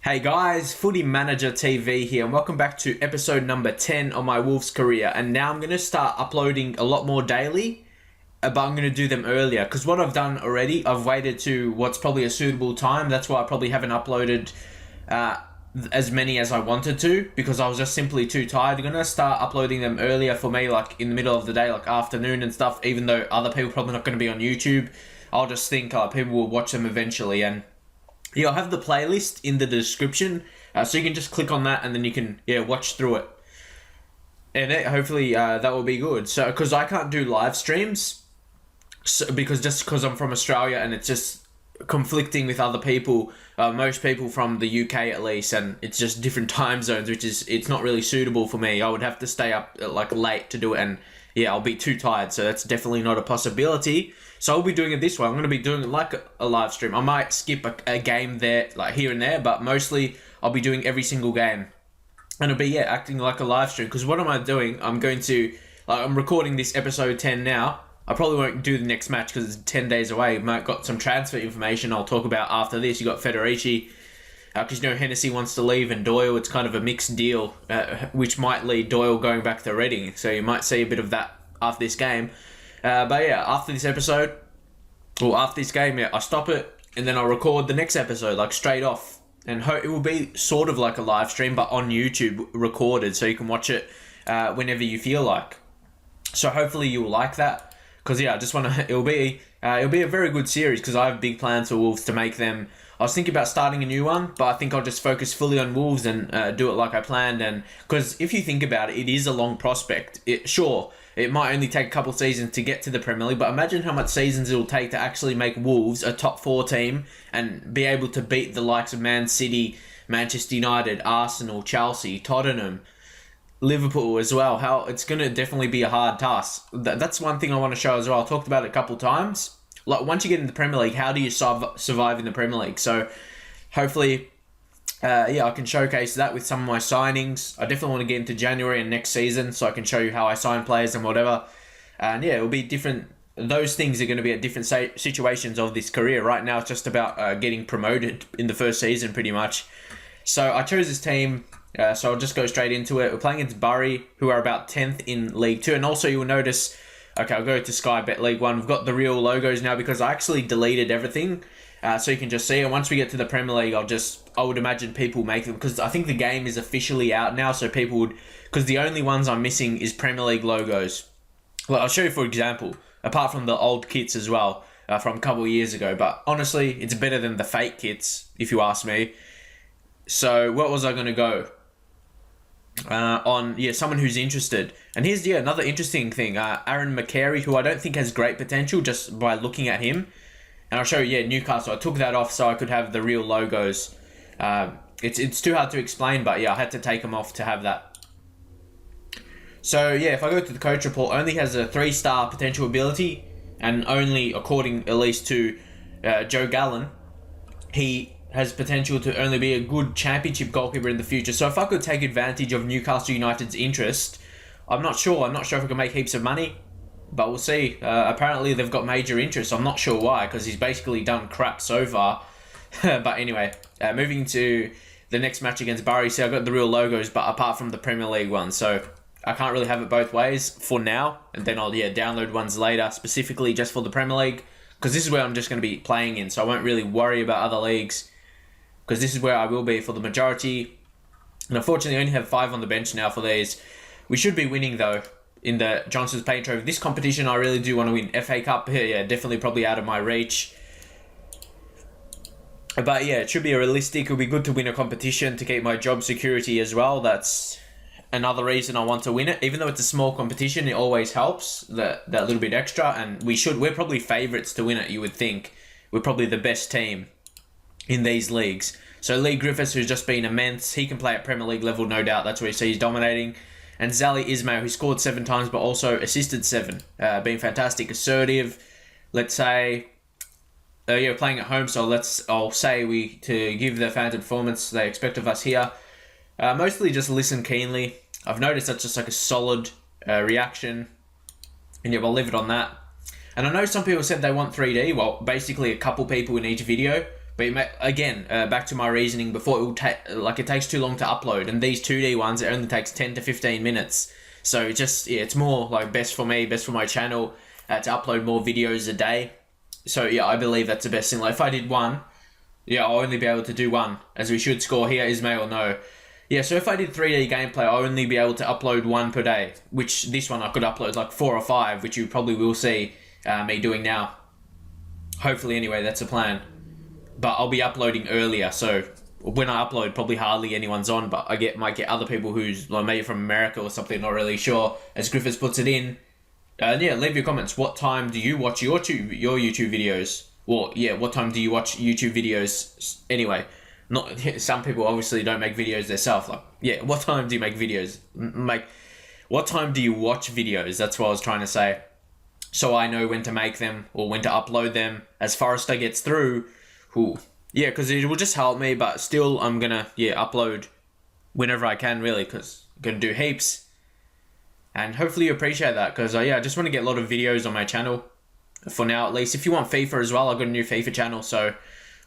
Hey guys, Footy Manager TV here, and welcome back to episode number 10 of my Wolves career. And now I'm going to start uploading a lot more daily, but I'm going to do them earlier. Because what I've done already, I've waited to what's probably a suitable time. That's why I probably haven't uploaded as many as I wanted to, because I was just simply too tired. I'm going to start uploading them earlier for me, like in the middle of the day, like afternoon and stuff, even though other people are probably not going to be on YouTube. I'll just think people will watch them eventually. And yeah, I'll have the playlist in the description, so you can just click on that and then you can watch through it. And hopefully that will be good. So, because I can't do live streams, because I'm from Australia and it's just conflicting with other people, most people from the UK at least, and it's just different time zones, it's not really suitable for me. I would have to stay up like late to do it, and yeah, I'll be too tired, so that's definitely not a possibility. So I'll be doing it this way. I'm going to be doing it like a live stream. I might skip a game there, like here and there, but mostly I'll be doing every single game. And it'll be, acting like a live stream. Because what am I doing? I'm recording this episode 10 now. I probably won't do the next match because it's 10 days away. Might got some transfer information I'll talk about after this. You got Federici, because Hennessy wants to leave, and Doyle. It's kind of a mixed deal, which might lead Doyle going back to Reading. So you might see a bit of that after this game. But yeah, after this episode, or after this game, I stop it, and then I'll record the next episode, like straight off. And it will be sort of like a live stream, but on YouTube, recorded, so you can watch it whenever you feel like. So hopefully you'll like that, because I just want to, it'll be a very good series, because I have big plans for Wolves to make them. I was thinking about starting a new one, but I think I'll just focus fully on Wolves and do it like I planned. And because if you think about it, it is a long prospect. It might only take a couple of seasons to get to the Premier League, but imagine how much seasons it'll take to actually make Wolves a top 4 team and be able to beat the likes of Man City, Manchester United, Arsenal, Chelsea, Tottenham, Liverpool as well. How it's going to definitely be a hard task. That's one thing I want to show as well. I talked about it a couple of times. Like, once you get in the Premier League, how do you survive in the Premier League? So hopefully, I can showcase that with some of my signings. I definitely want to get into January and next season, so I can show you how I sign players and whatever. And it'll be different. Those things are going to be at different situations of this career. Right now, it's just about getting promoted in the first season, pretty much. So I chose this team, so I'll just go straight into it. We're playing against Bury, who are about 10th in League 2. And also, you will notice, I'll go to Sky Bet League 1. We've got the real logos now because I actually deleted everything. So you can just see it. Once we get to the Premier League, I would imagine people make them, because I think the game is officially out now, so people would, because the only ones I'm missing is Premier League logos. Well, I'll show you for example, apart from the old kits as well, from a couple of years ago, but honestly, it's better than the fake kits, if you ask me. So what was I going to go? On someone who's interested. And here's another interesting thing, Aaron McCary, who I don't think has great potential just by looking at him. And I'll show you, Newcastle. I took that off so I could have the real logos. It's too hard to explain, but I had to take them off to have that. So if I go to the coach report, only has a 3-star potential ability, and only, according at least to Joe Gallen, he has potential to only be a good championship goalkeeper in the future. So if I could take advantage of Newcastle United's interest, I'm not sure if I can make heaps of money. But we'll see. Apparently, they've got major interest. I'm not sure why, because he's basically done crap so far. But anyway, moving to the next match against Bury. See, I got the real logos, but apart from the Premier League one. So I can't really have it both ways for now. And then I'll download ones later, specifically just for the Premier League. Because this is where I'm just going to be playing in. So I won't really worry about other leagues, because this is where I will be for the majority. And unfortunately, I only have 5 on the bench now for these. We should be winning, though, in the Johnson's Paint Trophy. This competition, I really do want to win. FA Cup, definitely probably out of my reach. But it should be realistic. It'll be good to win a competition to keep my job security as well. That's another reason I want to win it. Even though it's a small competition, it always helps, that little bit extra. And we're probably favourites to win it, you would think. We're probably the best team in these leagues. So Lee Griffiths, who's just been immense, he can play at Premier League level, no doubt. That's where you see he's dominating. And Zali Ismail, who scored 7 times but also assisted 7, being fantastic, assertive. Let's say, playing at home, so I'll say to give the fans a performance they expect of us here. Mostly just listen keenly. I've noticed that's just like a solid reaction, and we'll leave it on that. And I know some people said they want 3D. Well, basically a couple people in each video, But again, back to my reasoning before, it will take it takes too long to upload, and these 2D ones, it only takes 10 to 15 minutes. So it's more like best for me, best for my channel, to upload more videos a day. So yeah, I believe that's the best thing. Like if I did one, yeah, I'll only be able to do one, as we should score here, Ismail or no. Yeah, so if I did 3D gameplay, I'll only be able to upload one per day, which this one I could upload like 4 or 5, which you probably will see me doing now. Hopefully anyway, that's the plan. But I'll be uploading earlier, so when I upload, probably hardly anyone's on, but might get other people who's like maybe from America or something, not really sure, as Griffiths puts it in. And yeah, leave your comments. What time do you watch your YouTube videos? Well, yeah, what time do you watch YouTube videos anyway? Not some people obviously don't make videos themselves. Like, yeah, what time do you make videos? What time do you watch videos? That's what I was trying to say. So I know when to make them or when to upload them. As Forrester gets through, yeah, because it will just help me. But still, I'm gonna upload whenever I can, really, because I'm gonna do heaps. And hopefully you appreciate that, because I just want to get a lot of videos on my channel. For now, at least. If you want FIFA as well, I've got a new FIFA channel, so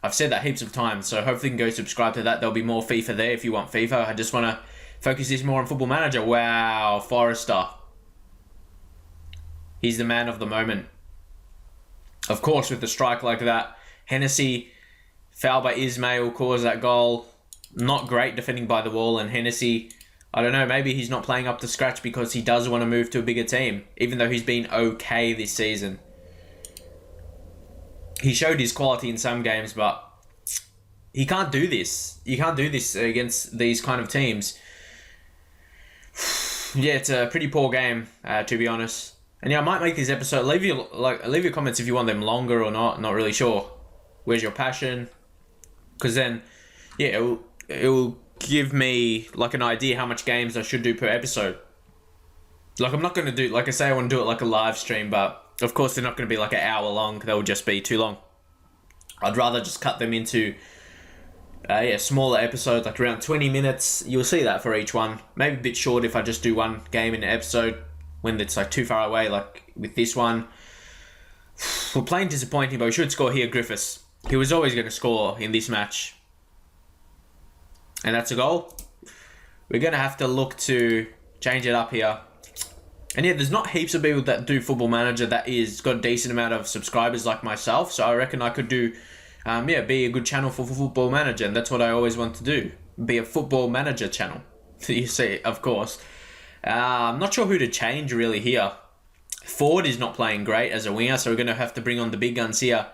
I've said that heaps of times, so hopefully you can go subscribe to that. There'll be more FIFA there if you want FIFA. I just want to focus this more on Football Manager. Wow, Forrester. He's the man of the moment. Of course, with the strike like that. Hennessy, foul by Ismail, caused that goal. Not great defending by the wall, and Hennessy, I don't know, maybe he's not playing up to scratch because he does want to move to a bigger team, even though he's been okay this season. He showed his quality in some games, but he can't do this. You can't do this against these kind of teams. Yeah, it's a pretty poor game, to be honest. And yeah, I might make this episode. Leave your comments if you want them longer or not. Not really sure. Where's your passion? Because then, yeah, it will give me like an idea how much games I should do per episode. Like I'm not going to do, like I say, I want to do it like a live stream, but of course they're not going to be like an hour long. They'll just be too long. I'd rather just cut them into smaller episodes, like around 20 minutes. You'll see that for each one. Maybe a bit short if I just do one game in an episode when it's like too far away, like with this one. We're playing disappointing, but we should score here, Griffiths. He was always going to score in this match. And that's a goal. We're going to have to look to change it up here. And yeah, there's not heaps of people that do Football Manager that is got a decent amount of subscribers like myself. So I reckon I could do, be a good channel for Football Manager. And that's what I always want to do. Be a Football Manager channel. You see, of course. I'm not sure who to change really here. Ford is not playing great as a winger, so we're going to have to bring on the big guns here.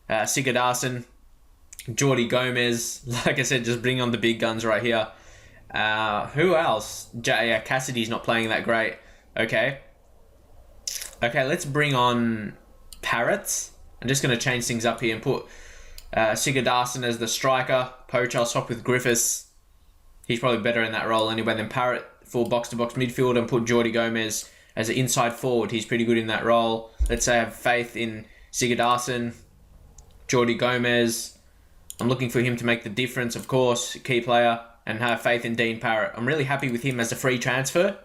Sigurdarsson, Jordi Gomez. Like I said, just bring on the big guns right here. Who else? Cassidy's not playing that great. Okay, let's bring on Parrott. I'm just going to change things up here and put Sigurdarsson as the striker. Poach, I'll swap with Griffiths. He's probably better in that role anyway than Parrott for box-to-box midfield, and put Jordi Gomez as an inside forward. He's pretty good in that role. Let's say I have faith in Sigurdarsson, Jordi Gomez. I'm looking for him to make the difference, of course, key player, and have faith in Dean Parrott. I'm really happy with him as a free transfer.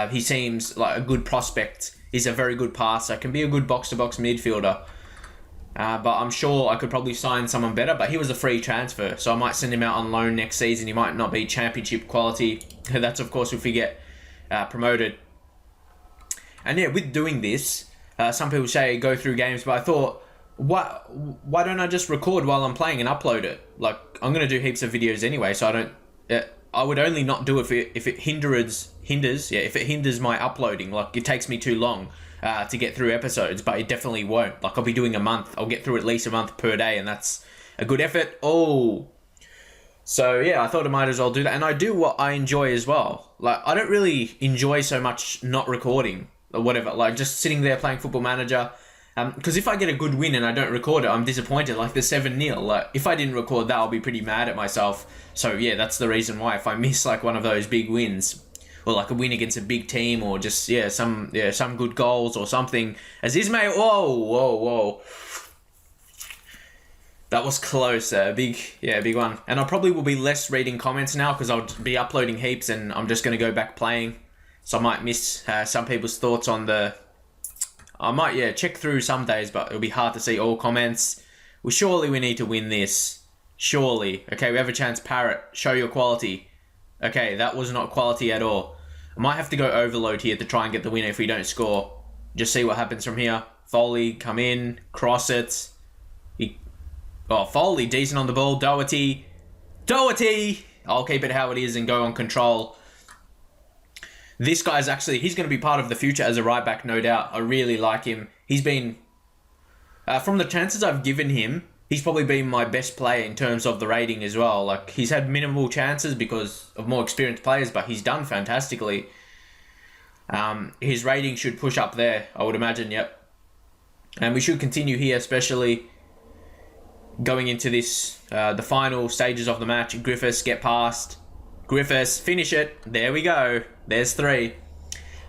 He seems like a good prospect. He's a very good passer. Can be a good box-to-box midfielder. But I'm sure I could probably sign someone better. But he was a free transfer, so I might send him out on loan next season. He might not be championship quality. That's, of course, if we get promoted. And yeah, with doing this, some people say go through games, but I thought, why don't I just record while I'm playing and upload it? Like, I'm going to do heaps of videos anyway, so I don't... I would only not do it if it hinders my uploading. Like, it takes me too long to get through episodes, but it definitely won't. Like, I'll be doing a month. I'll get through at least a month per day, and that's a good effort. Oh, so yeah, I thought I might as well do that. And I do what I enjoy as well. Like, I don't really enjoy so much not recording or whatever. Like, just sitting there playing Football Manager. Because if I get a good win and I don't record it, I'm disappointed. Like the 7-0. Like, if I didn't record that, I'll be pretty mad at myself. So yeah, that's the reason why. If I miss like one of those big wins, or like a win against a big team, or just some good goals or something. As Ismail, whoa, that was close. Big one. And I probably will be less reading comments now because I'll be uploading heaps, and I'm just gonna go back playing. So I might miss some people's thoughts on the. I might check through some days, but it'll be hard to see all comments. Well, surely we need to win this. Surely. Okay, we have a chance. Parrot, show your quality. Okay, that was not quality at all. I might have to go overload here to try and get the winner if we don't score. Just see what happens from here. Foley, come in, cross it. Foley, decent on the ball. Doherty. I'll keep it how it is and go on control. This guy's actually, he's going to be part of the future as a right back, no doubt. I really like him. He's been, from the chances I've given him, he's probably been my best player in terms of the rating as well. Like, he's had minimal chances because of more experienced players, but he's done fantastically. His rating should push up there, I would imagine, yep. And we should continue here, especially going into this, the final stages of the match. Griffiths, get past. Griffiths, finish it. There we go. There's 3.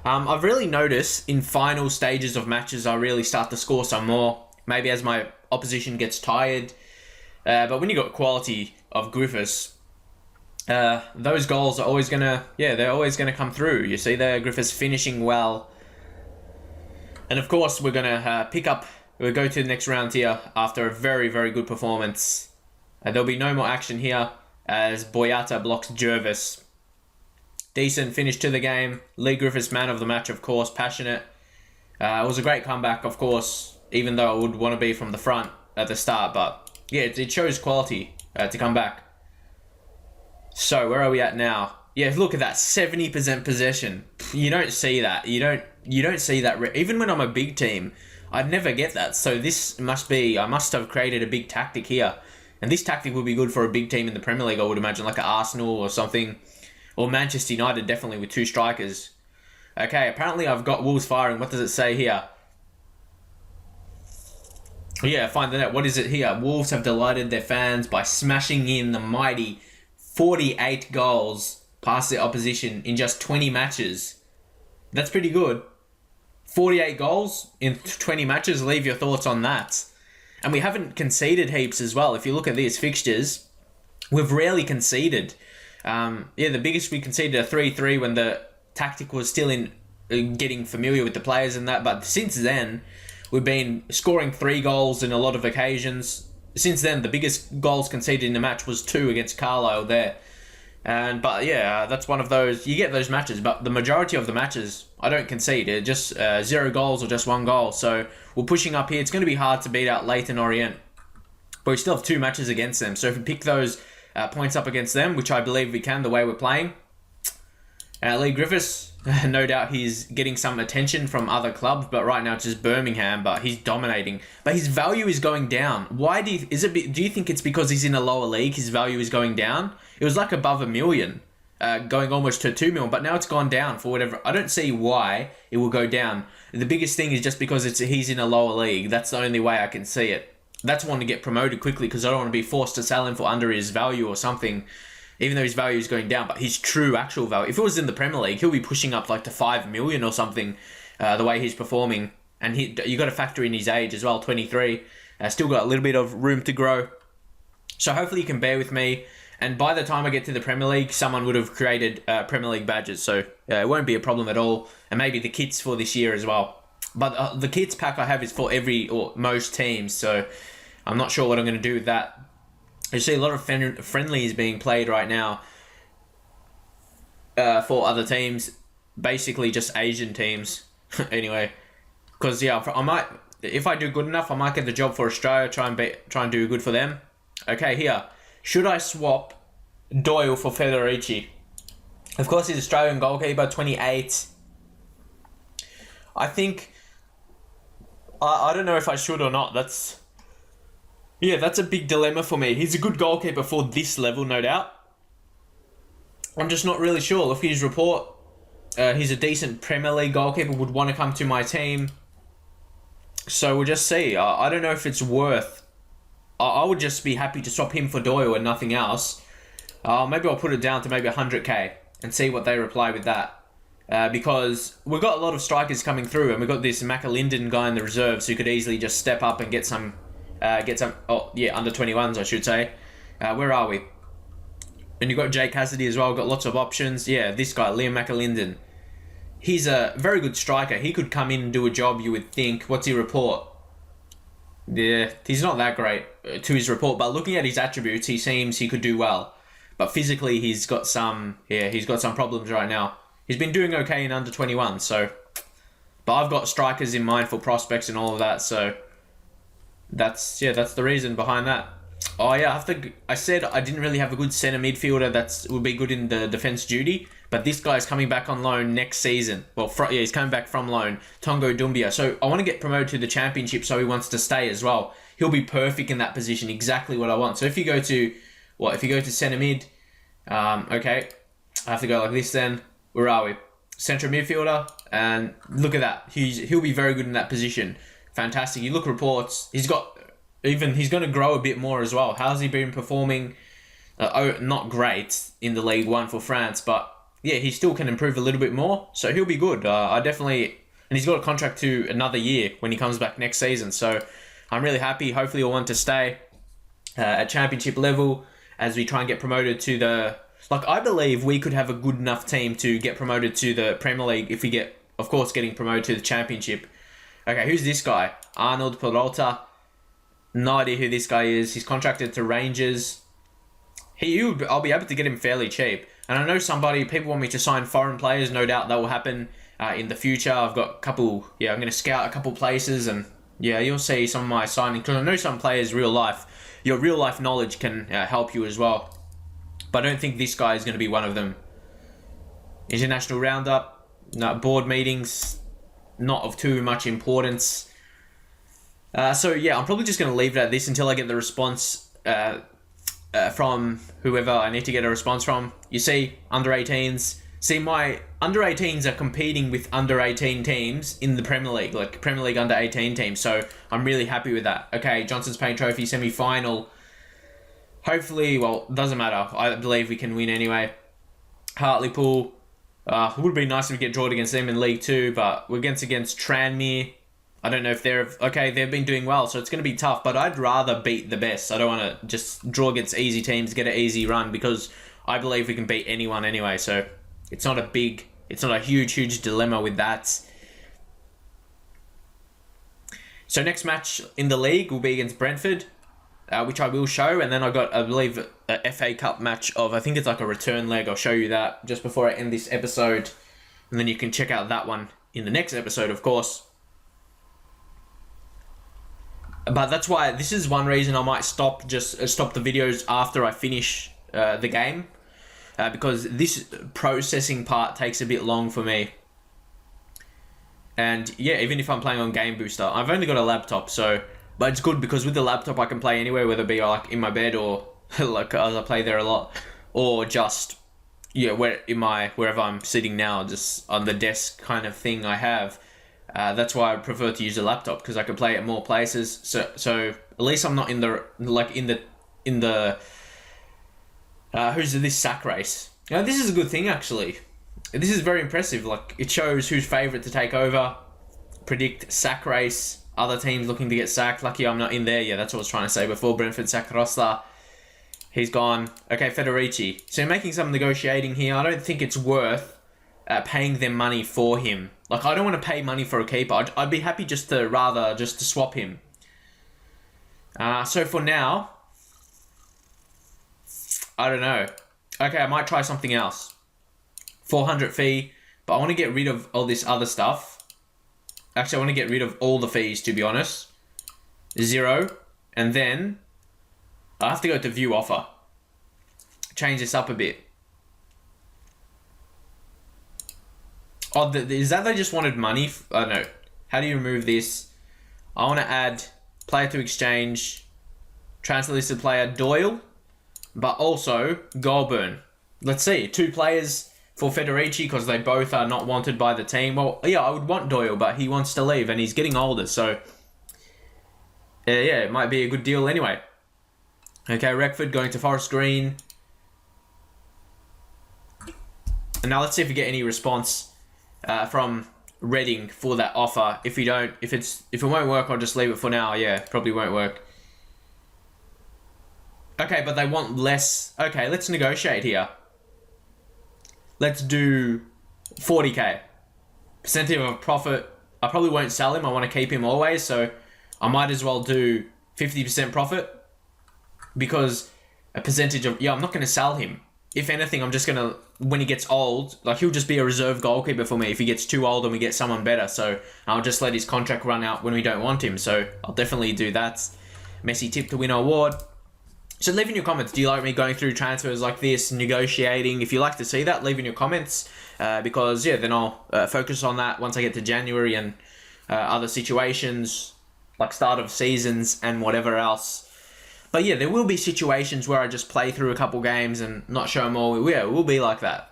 I've really noticed in final stages of matches, I really start to score some more. Maybe as my opposition gets tired. But when you got quality of Griffiths, those goals are always they're always gonna come through. You see there, Griffiths finishing well. And of course, we're gonna we'll go to the next round here after a very, very good performance. There'll be no more action here as Boyata blocks Jervis. Decent finish to the game. Lee Griffiths, man of the match, of course, passionate. It was a great comeback, of course, even though I would want to be from the front at the start. But yeah, it shows quality to come back. So where are we at now? Yeah, look at that, 70% possession. You don't see that. You don't see that. Even when I'm a big team, I'd never get that. So this must be, I must have created a big tactic here. And this tactic would be good for a big team in the Premier League, I would imagine, like an Arsenal or something. Or Manchester United, definitely, with 2 strikers. Okay, apparently I've got Wolves firing. What does it say here? Yeah, find the net. What is it here? Wolves have delighted their fans by smashing in the mighty 48 goals past the opposition in just 20 matches. That's pretty good. 48 goals in 20 matches. Leave your thoughts on that. And we haven't conceded heaps as well. If you look at these fixtures, we've rarely conceded. The biggest we conceded a 3-3 when the tactic was still in getting familiar with the players and that. But since then, we've been scoring 3 goals in a lot of occasions. Since then, the biggest goals conceded in the match was 2 against Carlisle there. But that's one of those. You get those matches, but the majority of the matches, I don't concede. It's just 0 goals or just 1 goal. So we're pushing up here. It's going to be hard to beat out Leyton Orient. But we still have 2 matches against them. So if we pick those points up against them, which I believe we can the way we're playing. Lee Griffiths, no doubt he's getting some attention from other clubs, but right now it's just Birmingham, but he's dominating. But his value is going down. Why do you think it's because he's in a lower league, his value is going down? It was like above $1 million, going almost to $2 million, but now it's gone down for whatever. I don't see why it will go down. The biggest thing is just because he's in a lower league. That's the only way I can see it. That's one to get promoted quickly because I don't want to be forced to sell him for under his value or something, even though his value is going down. But his true actual value, if it was in the Premier League, he'll be pushing up like to $5 million or something, the way he's performing. And you got to factor in his age as well, 23. Still got a little bit of room to grow. So hopefully you can bear with me. And by the time I get to the Premier League, someone would have created Premier League badges. So it won't be a problem at all. And maybe the kits for this year as well. But the kits pack I have is for every or most teams. So I'm not sure what I'm going to do with that. You see a lot of friendlies being played right now for other teams. Basically just Asian teams. Anyway. Because, I might, if I do good enough, I might get the job for Australia. Try and do good for them. Okay, here. Should I swap Doyle for Federici? Of course, he's Australian goalkeeper, 28. I think... I don't know if I should or not. That's a big dilemma for me. He's a good goalkeeper for this level, no doubt. I'm just not really sure. If his report, he's a decent Premier League goalkeeper, would want to come to my team. So we'll just see. I don't know if it's worth... I would just be happy to swap him for Doyle and nothing else. Maybe I'll put it down to maybe 100k and see what they reply with that. Because we've got a lot of strikers coming through, and we've got this McAlinden guy in the reserves who could easily just step up and get some under 21s, I should say. Where are we? And you've got Jake Cassidy as well, got lots of options. Yeah, this guy, Liam McAlinden. He's a very good striker. He could come in and do a job, you would think. What's he report? Yeah, he's not that great to his report, but looking at his attributes, he seems he could do well. But physically, he's got some problems right now. He's been doing okay in under 21, so. But I've got strikers in mind for prospects and all of that, so that's the reason behind that. Oh yeah, I said I didn't really have a good centre midfielder that would be good in the defence duty, but this guy's coming back on loan next season. Well, he's coming back from loan, Tongo Doumbia. So I want to get promoted to the championship, so he wants to stay as well. He'll be perfect in that position, exactly what I want. So if you go to centre mid, okay, I have to go like this then. Where are we? Central midfielder, and look at that. He'll be very good in that position. Fantastic. You look at reports. He's going to grow a bit more as well. How's he been performing? Not great in the League One for France, but yeah, he still can improve a little bit more. So he'll be good. And he's got a contract to another year when he comes back next season. So I'm really happy. Hopefully he'll want to stay at championship level as we try and get promoted to the. Like, I believe we could have a good enough team to get promoted to the Premier League if we get, of course, getting promoted to the Championship. Okay, who's this guy? Arnold Peralta. No idea who this guy is. He's contracted to Rangers. I'll be able to get him fairly cheap. And I know people want me to sign foreign players. No doubt that will happen in the future. I've got a couple, I'm going to scout a couple places and you'll see some of my signing. Because I know some players your real life knowledge can help you as well. But I don't think this guy is going to be one of them. International roundup, board meetings, not of too much importance. So yeah, I'm probably just going to leave it at this until I get the response from whoever I need to get a response from. You see, under 18s. See, my under 18s are competing with under 18 teams in the Premier League, like Premier League under 18 teams. So I'm really happy with that. Okay, Johnson's Paint Trophy semi-final. Hopefully, doesn't matter. I believe we can win anyway. Hartlepool. It would be nice if we get drawn against them in League 2, but we're against Tranmere. I don't know if they've been doing well, so it's going to be tough, but I'd rather beat the best. I don't want to just draw against easy teams, get an easy run, because I believe we can beat anyone anyway, so it's not a huge dilemma with that. So next match in the league will be against Brentford. Which I will show, and then I got, I believe, a FA Cup match of, I think it's like a return leg. I'll show you that just before I end this episode, and then you can check out that one in the next episode, of course. But that's why, this is one reason I might stop the videos after I finish the game, because this processing part takes a bit long for me. And yeah, even if I'm playing on Game Booster, I've only got a laptop, so. But it's good because with the laptop I can play anywhere, whether it be like in my bed or like as I play there a lot, or just wherever I'm sitting now, just on the desk kind of thing I have. That's why I prefer to use a laptop, because I can play at more places. So at least I'm not in the who's this sack race. This is a good thing actually. This is very impressive. Like, it shows who's favourite to take over. Predict sack race. Other teams looking to get sacked. Lucky I'm not in there. Yeah, that's what I was trying to say before. Brentford sacked Rosler. He's gone. Okay, Federici. So making some negotiating here. I don't think it's worth paying them money for him. Like, I don't want to pay money for a keeper. I'd be happy just to swap him. So for now, I don't know. Okay, I might try something else. 400 fee, but I want to get rid of all this other stuff. Actually, I want to get rid of all the fees, to be honest. 0. And then I have to go to view offer. Change this up a bit. Oh, is that they just wanted money? Oh, no. How do you remove this? I want to add player to exchange, transfer listed player Doyle, but also Goulburn. Let's see. 2 players for Federici, because they both are not wanted by the team. Well, yeah, I would want Doyle, but he wants to leave, and he's getting older, so. Yeah, it might be a good deal anyway. Okay, Reckford going to Forest Green. And now let's see if we get any response from Reading for that offer. If it won't work, I'll just leave it for now. Yeah, probably won't work. Okay, but they want less. Okay, let's negotiate here. Let's do 40k. Percentage of profit. I probably won't sell him. I want to keep him always. So I might as well do 50% profit, because a percentage of, I'm not going to sell him. If anything, I'm just going to, when he gets old, like, he'll just be a reserve goalkeeper for me if he gets too old and we get someone better. So I'll just let his contract run out when we don't want him. So I'll definitely do that. Messi tip to win award. So leave in your comments, do you like me going through transfers like this, negotiating? If you like to see that, leave in your comments, because then I'll focus on that once I get to January and other situations like start of seasons and whatever else. But yeah, there will be situations where I just play through a couple games and not show them all. Yeah, it will be like that.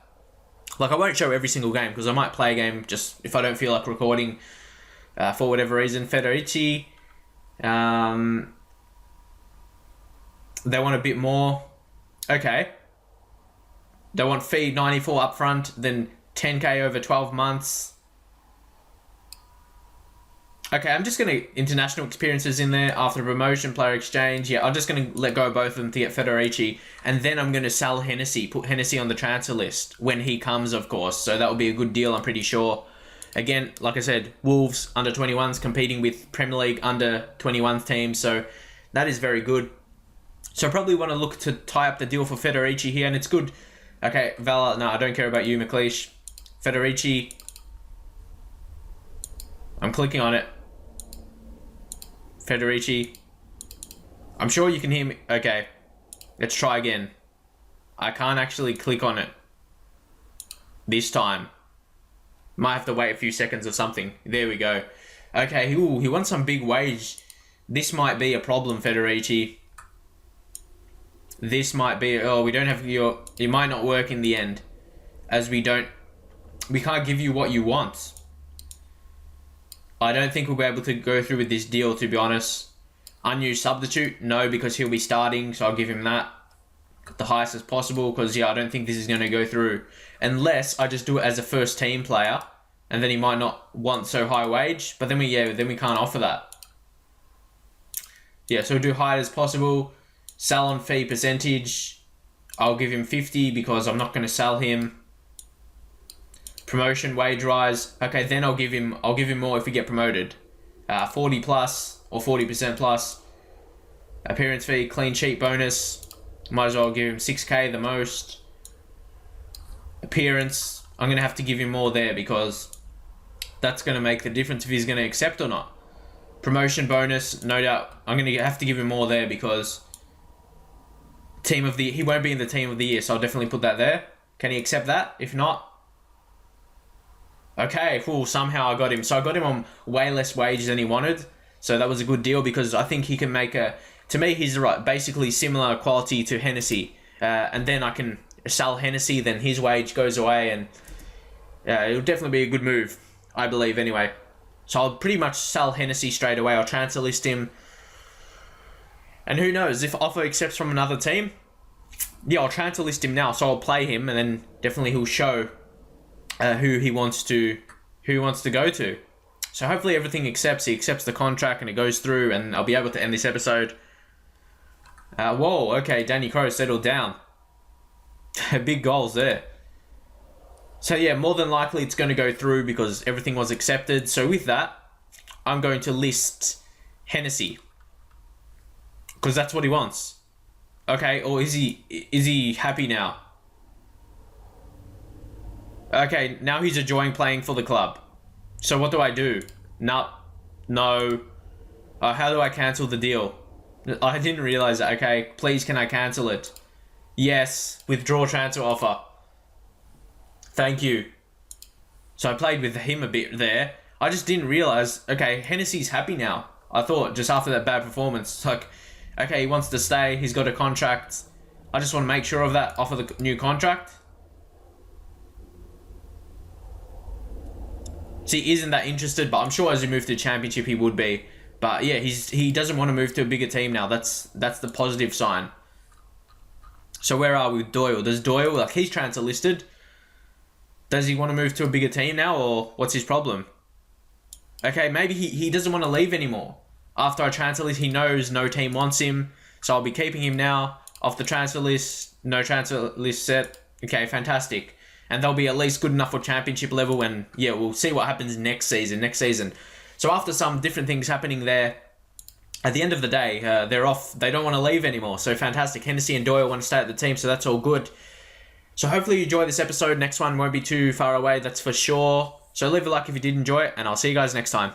Like, I won't show every single game because I might play a game just if I don't feel like recording for whatever reason. Federici, they want a bit more. Okay. They want fee 94 up front, then 10k over 12 months. Okay, I'm just going to international experiences in there after promotion, player exchange. Yeah, I'm just going to let go of both of them to get Federici. And then I'm going to sell Hennessy, put Hennessy on the transfer list when he comes, of course. So that will be a good deal, I'm pretty sure. Again, like I said, Wolves under 21s competing with Premier League under 21s teams. So that is very good. So I probably want to look to tie up the deal for Federici here. And it's good. Okay, Vala, no, I don't care about you, McLeish. Federici. I'm clicking on it. Federici. I'm sure you can hear me. Okay. Let's try again. I can't actually click on it this time. Might have to wait a few seconds or something. There we go. Okay, he wants some big wage. This might be a problem, Federici. This might be... Oh, we don't have your... It might not work in the end. As we can't give you what you want. I don't think we'll be able to go through with this deal, to be honest. Unused substitute? No, because he'll be starting, so I'll give him that. The highest as possible, because, I don't think this is going to go through. Unless I just do it as a first team player, and then he might not want so high wage, but then we can't offer that. Yeah, so we'll do high as possible. Sell on fee percentage. I'll give him 50 because I'm not going to sell him. Promotion, wage rise. Okay, then I'll give him more if we get promoted. 40 plus or 40% plus. Appearance fee, clean sheet bonus. Might as well give him 6k the most. Appearance. I'm going to have to give him more there because that's going to make the difference if he's going to accept or not. Promotion bonus, no doubt. I'm going to have to give him more there because he won't be in the team of the year, so I'll definitely put that there. Can he accept that? If not, okay, somehow I got him. So I got him on way less wage than he wanted. So that was a good deal because I think he can make to me, he's basically similar quality to Hennessy. And then I can sell Hennessy, then his wage goes away. And it'll definitely be a good move, I believe, anyway. So I'll pretty much sell Hennessy straight away. I'll transfer list him. And who knows, if offer accepts from another team, I'll transfer list him now. So I'll play him and then definitely he'll show who he wants to go to. So hopefully everything accepts. He accepts the contract and it goes through, and I'll be able to end this episode. Whoa, okay, Danny Crowe settled down. Big goals there. So yeah, more than likely it's going to go through because everything was accepted. So with that, I'm going to list Hennessy because that's what he wants. Okay, or is he happy now? Okay, now he's enjoying playing for the club. So what do I do? No. How do I cancel the deal? I didn't realize that. Okay, please can I cancel it? Yes, withdraw transfer offer. Thank you. So I played with him a bit there. I just didn't realize, okay, Hennessy's happy now. I thought just after that bad performance, it's like, okay, he wants to stay. He's got a contract. I just want to make sure of that, offer the new contract. See, he isn't that interested, but I'm sure as he moves to Championship, he would be. But yeah, he doesn't want to move to a bigger team now. That's the positive sign. So where are we with Doyle? Does Doyle, like, he's transfer listed. Does he want to move to a bigger team now, or what's his problem? Okay, maybe he doesn't want to leave anymore. After I transfer list, he knows no team wants him. So I'll be keeping him now off the transfer list. No transfer list set. Okay, fantastic. And they'll be at least good enough for Championship level. And yeah, we'll see what happens next season. So after some different things happening there, at the end of the day, they're off. They don't want to leave anymore. So fantastic. Hennessy and Doyle want to stay at the team, so that's all good. So hopefully you enjoy this episode. Next one won't be too far away, that's for sure. So leave a like if you did enjoy it, and I'll see you guys next time.